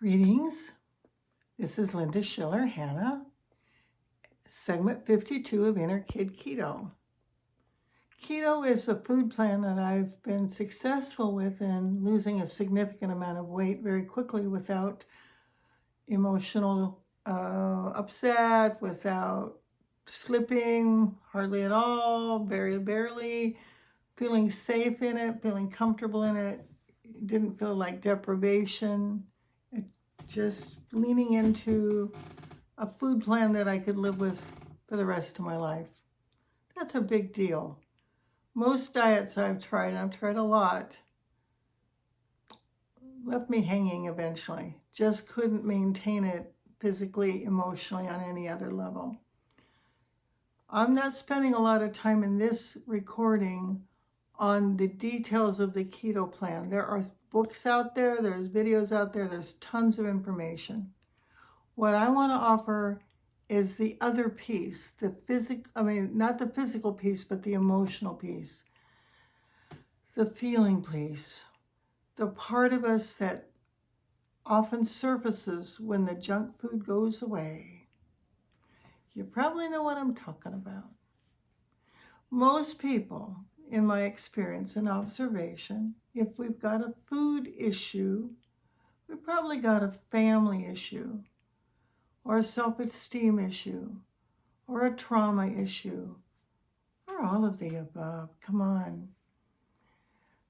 Greetings. This is Linda Schiller, Hannah, segment 52 of Inner Kid Keto. Keto is a food plan that I've been successful with in losing a significant amount of weight very quickly without emotional upset, without slipping hardly at all, very barely, feeling safe in it, feeling comfortable in it. It didn't feel like deprivation. Just leaning into a food plan that I could live with for the rest of my life. That's a big deal. Most diets I've tried a lot, left me hanging eventually. Just couldn't maintain it physically, emotionally, on any other level. I'm not spending a lot of time in this recording on the details of the keto plan. There are books out there, there's videos out there, there's tons of information. What I want to offer is the other piece, not the physical piece, but the emotional piece, the feeling piece, the part of us that often surfaces when the junk food goes away. You probably know what I'm talking about. Most people, in my experience and observation, if we've got a food issue, we've probably got a family issue, or a self-esteem issue, or a trauma issue, or all of the above. Come on.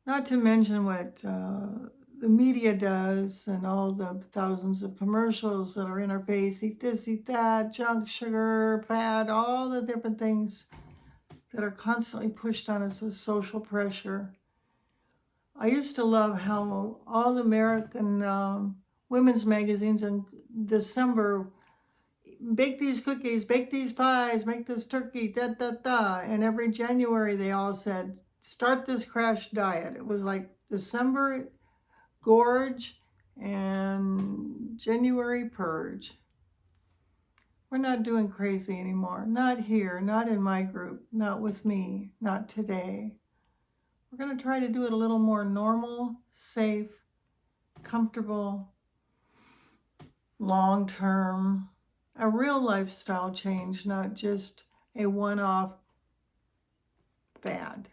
Not to mention what the media does and all the thousands of commercials that are in our face, eat this, eat that, junk, sugar, fat, all the different things that are constantly pushed on us with social pressure. I used to love how all the American women's magazines in December, bake these cookies, bake these pies, make this turkey, And every January they all said, start this crash diet. It was like December gorge and January purge. We're not doing crazy anymore. Not here, not in my group, not with me, not today. We're going to try to do it a little more normal, safe, comfortable, long-term, a real lifestyle change, not just a one-off fad.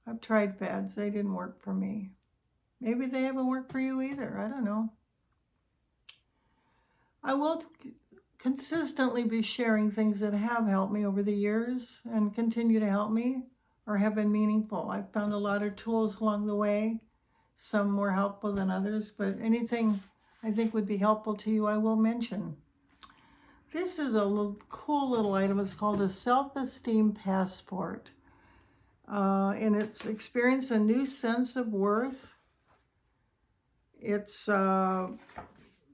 I've tried fads. They didn't work for me. Maybe they haven't worked for you either. I don't know. I will consistently be sharing things that have helped me over the years and continue to help me or have been meaningful. I've found a lot of tools along the way, some more helpful than others, but anything I think would be helpful to you, I will mention. This is a cool little item. It's called a Self-Esteem Passport. And it's experienced a new sense of worth. It's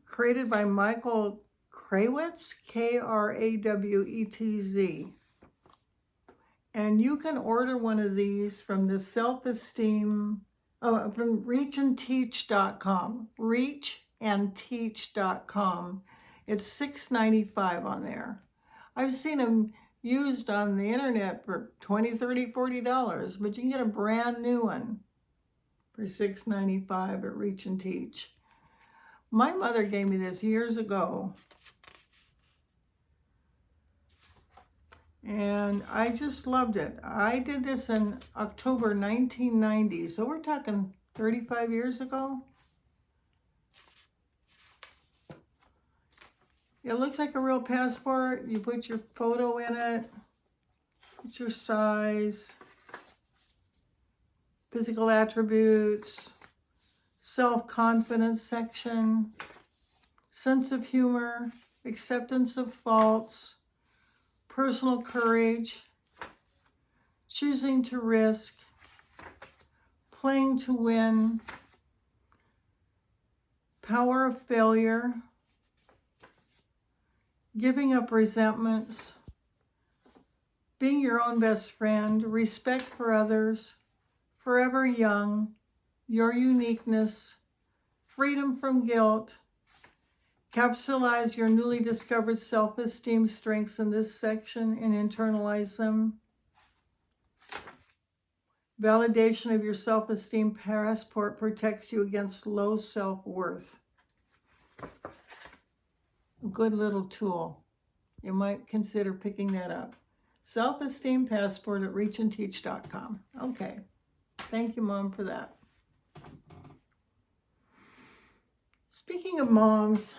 created by Michael Krawetz, Krawetz. And you can order one of these from the from reachandteach.com. Reachandteach.com. It's $6.95 on there. I've seen them used on the internet for $20, $30, $40, but you can get a brand new one for $6.95 at Reach and Teach. My mother gave me this years ago, and I just loved it. I did this in October 1990, so we're talking 35 years ago. It looks like a real passport. You put your photo in it, put your size, physical attributes, self-confidence section, sense of humor, acceptance of faults, personal courage, choosing to risk, playing to win, power of failure, giving up resentments, being your own best friend, respect for others, forever young, your uniqueness, freedom from guilt, capsulize your newly discovered self-esteem strengths in this section and internalize them. Validation of your self-esteem passport protects you against low self-worth. A good little tool. You might consider picking that up. Self-Esteem Passport at reachandteach.com. Okay. Thank you, Mom, for that. Speaking of moms,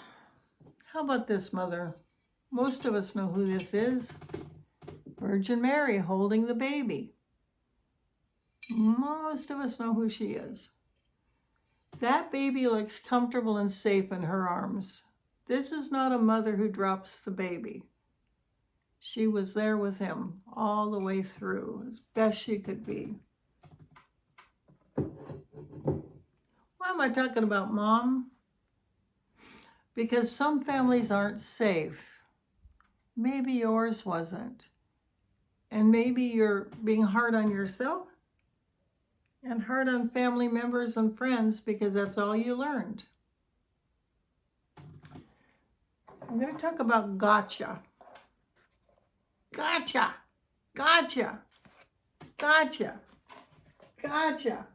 how about this, Mother? Most of us know who this is. Virgin Mary holding the baby. Most of us know who she is. That baby looks comfortable and safe in her arms. This is not a mother who drops the baby. She was there with him all the way through, as best she could be. Why am I talking about Mom? Because some families aren't safe. Maybe yours wasn't. And maybe you're being hard on yourself and hard on family members and friends because that's all you learned. I'm going to talk about gotcha. Gotcha. Gotcha. Gotcha. Gotcha.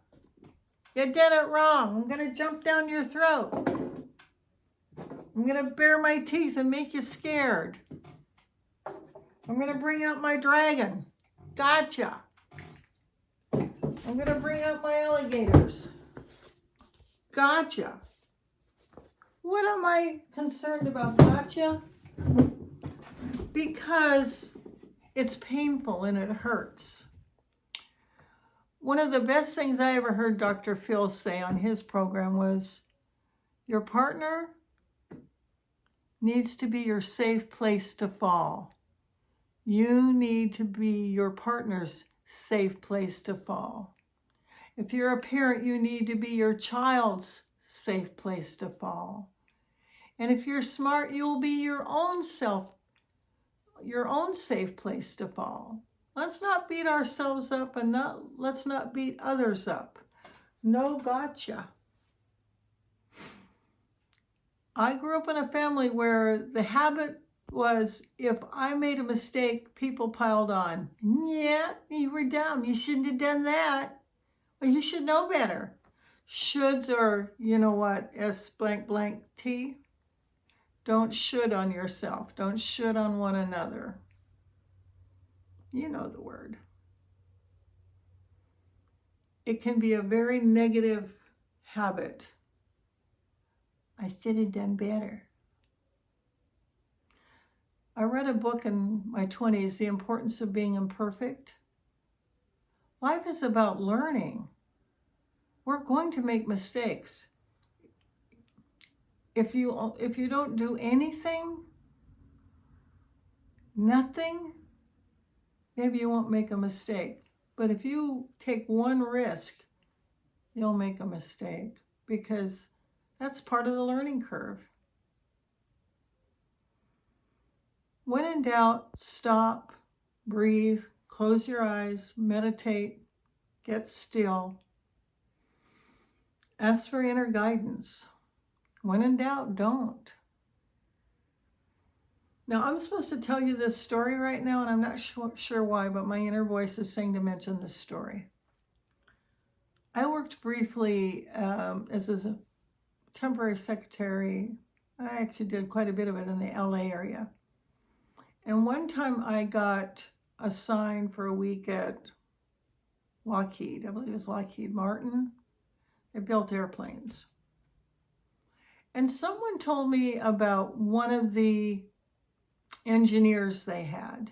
You did it wrong. I'm going to jump down your throat. I'm going to bare my teeth and make you scared. I'm going to bring out my dragon. Gotcha. I'm going to bring out my alligators. Gotcha. What am I concerned about gotcha? Because it's painful and it hurts. One of the best things I ever heard Dr. Phil say on his program was, your partner needs to be your safe place to fall. You need to be your partner's safe place to fall. If you're a parent, you need to be your child's safe place to fall. And if you're smart, you'll be your own safe place to fall. Let's not beat ourselves up and let's not beat others up. No gotcha. I grew up in a family where the habit was, if I made a mistake, people piled on. Yeah, you were dumb. You shouldn't have done that. Well, you should know better. Shoulds are, you know what, S blank blank T. Don't should on yourself. Don't should on one another. You know the word. It can be a very negative habit. I should have done better. I read a book in my 20s, The Importance of Being Imperfect. Life is about learning. We're going to make mistakes. If you don't do anything, nothing, maybe you won't make a mistake. But if you take one risk, you'll make a mistake because that's part of the learning curve. When in doubt, stop, breathe, close your eyes, meditate, get still. Ask for inner guidance. When in doubt, don't. Now, I'm supposed to tell you this story right now, and I'm not sure why, but my inner voice is saying to mention this story. I worked briefly as a temporary secretary. I actually did quite a bit of it in the LA area. And one time I got assigned for a week at Lockheed. I believe it was Lockheed Martin. They built airplanes. And someone told me about one of the engineers they had.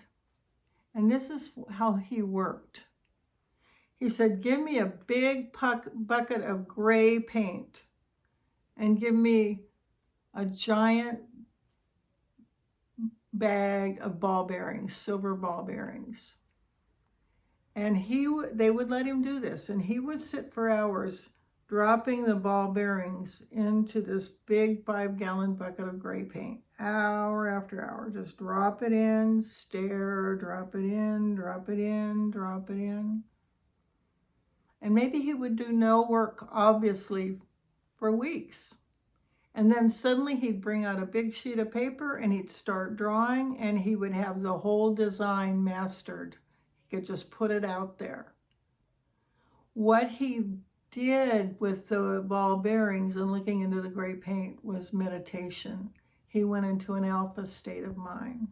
And this is how he worked. He said, give me a big bucket of gray paint and give me a giant bag of ball bearings, silver ball bearings. And they would let him do this. And he would sit for hours dropping the ball bearings into this big 5-gallon bucket of gray paint, hour after hour. Just drop it in, stare, drop it in, drop it in, drop it in. And maybe he would do no work, obviously, for weeks. And then suddenly he'd bring out a big sheet of paper and he'd start drawing and he would have the whole design mastered. He could just put it out there. What he did with the ball bearings and looking into the gray paint was meditation. He went into an alpha state of mind.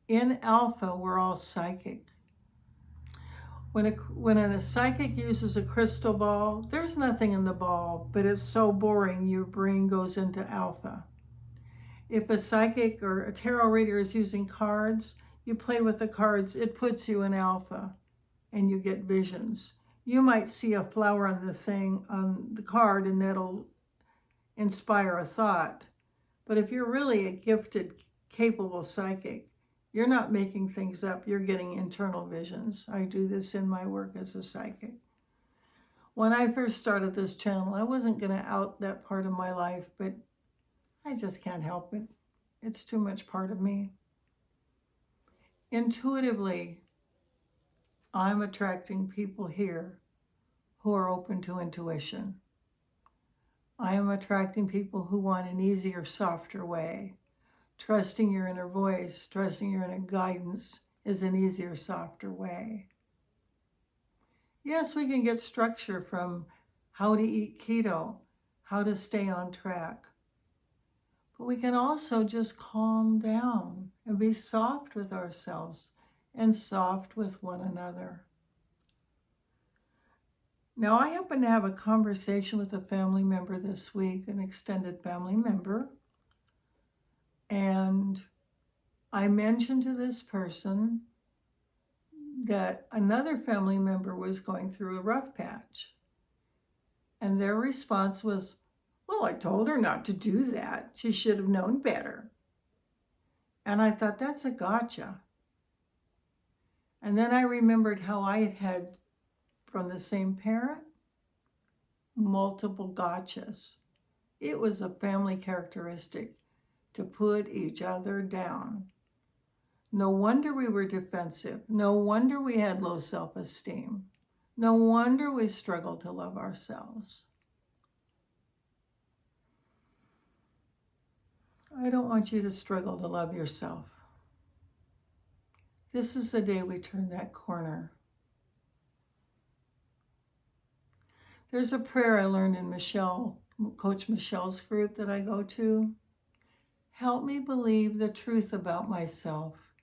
In alpha, we're all psychic. When a psychic uses a crystal ball, there's nothing in the ball, but it's so boring your brain goes into alpha. If a psychic or a tarot reader is using cards, you play with the cards, it puts you in alpha and you get visions. You might see a flower on the card, and that'll inspire a thought. But if you're really a gifted, capable psychic, you're not making things up, you're getting internal visions. I do this in my work as a psychic. When I first started this channel, I wasn't going to out that part of my life, but I just can't help it. It's too much part of me. Intuitively, I'm attracting people here who are open to intuition. I am attracting people who want an easier, softer way. Trusting your inner voice, trusting your inner guidance is an easier, softer way. Yes, we can get structure from how to eat keto, how to stay on track. But we can also just calm down and be soft with ourselves and soft with one another. Now, I happen to have a conversation with a family member this week, an extended family member, and I mentioned to this person that another family member was going through a rough patch. And their response was, well, I told her not to do that. She should have known better. And I thought, that's a gotcha. And then I remembered how I had from the same parent, multiple gotchas. It was a family characteristic to put each other down. No wonder we were defensive. No wonder we had low self-esteem. No wonder we struggled to love ourselves. I don't want you to struggle to love yourself. This is the day we turn that corner. There's a prayer I learned in Coach Michelle's group that I go to. Help me believe the truth about myself,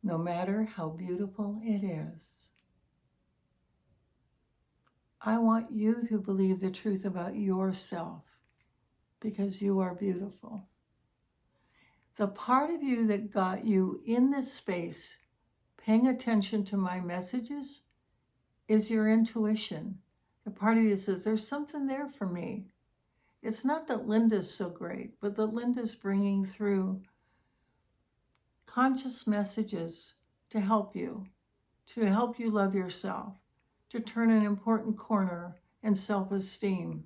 no matter how beautiful it is. I want you to believe the truth about yourself because you are beautiful. The part of you that got you in this space, paying attention to my messages, is your intuition. The part of you says, there's something there for me. It's not that Linda's so great, but that Linda's bringing through conscious messages to help you love yourself, to turn an important corner in self-esteem,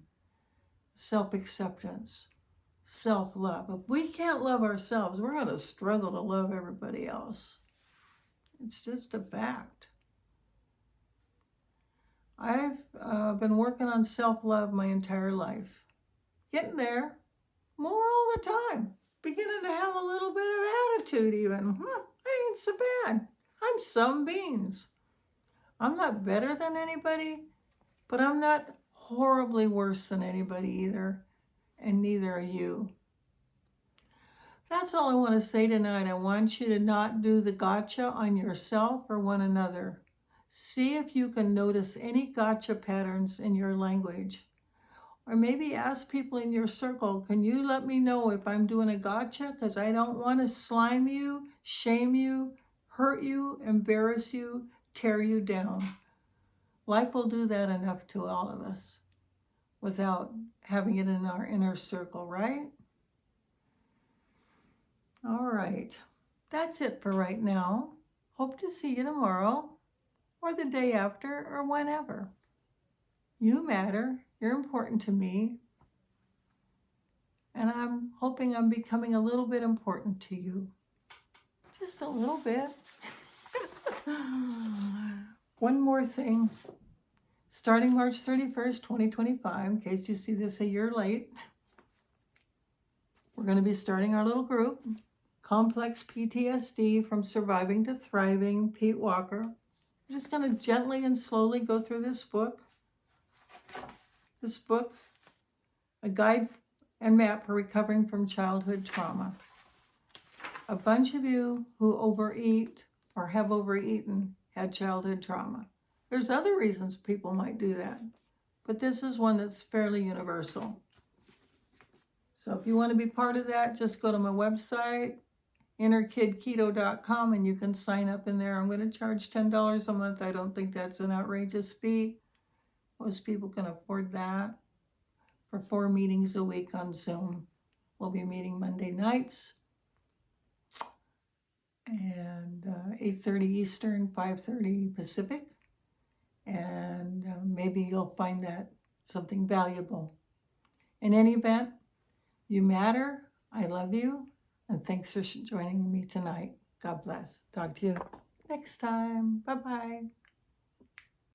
self-acceptance, self-love. If we can't love ourselves, we're going to struggle to love everybody else. It's just a fact. I've been working on self-love my entire life. Getting there, more all the time. Beginning to have a little bit of attitude even. I ain't so bad. I'm some beans. I'm not better than anybody, but I'm not horribly worse than anybody either, and neither are you. That's all I want to say tonight. I want you to not do the gotcha on yourself or one another. See if you can notice any gotcha patterns in your language. Or maybe ask people in your circle, can you let me know if I'm doing a gotcha? Because I don't want to slime you, shame you, hurt you, embarrass you, tear you down. Life will do that enough to all of us without having it in our inner circle, right? All right. That's it for right now. Hope to see you tomorrow or the day after or whenever. You matter. You're important to me. And I'm hoping I'm becoming a little bit important to you. Just a little bit. One more thing. Starting March 31st, 2025, in case you see this a year late, we're going to be starting our little group, Complex PTSD from Surviving to Thriving, Pete Walker. I'm just going to gently and slowly go through this book. This book, A Guide and Map for Recovering from Childhood Trauma. A bunch of you who overeat or have overeaten had childhood trauma. There's other reasons people might do that, but this is one that's fairly universal. So if you want to be part of that, just go to my website, innerkidketo.com, and you can sign up in there. I'm going to charge $10 a month. I don't think that's an outrageous fee. Most people can afford that for 4 meetings a week on Zoom. We'll be meeting Monday nights and 8:30 Eastern, 5:30 Pacific. And maybe you'll find that something valuable. In any event, you matter. I love you. And thanks for joining me tonight. God bless. Talk to you next time. Bye-bye.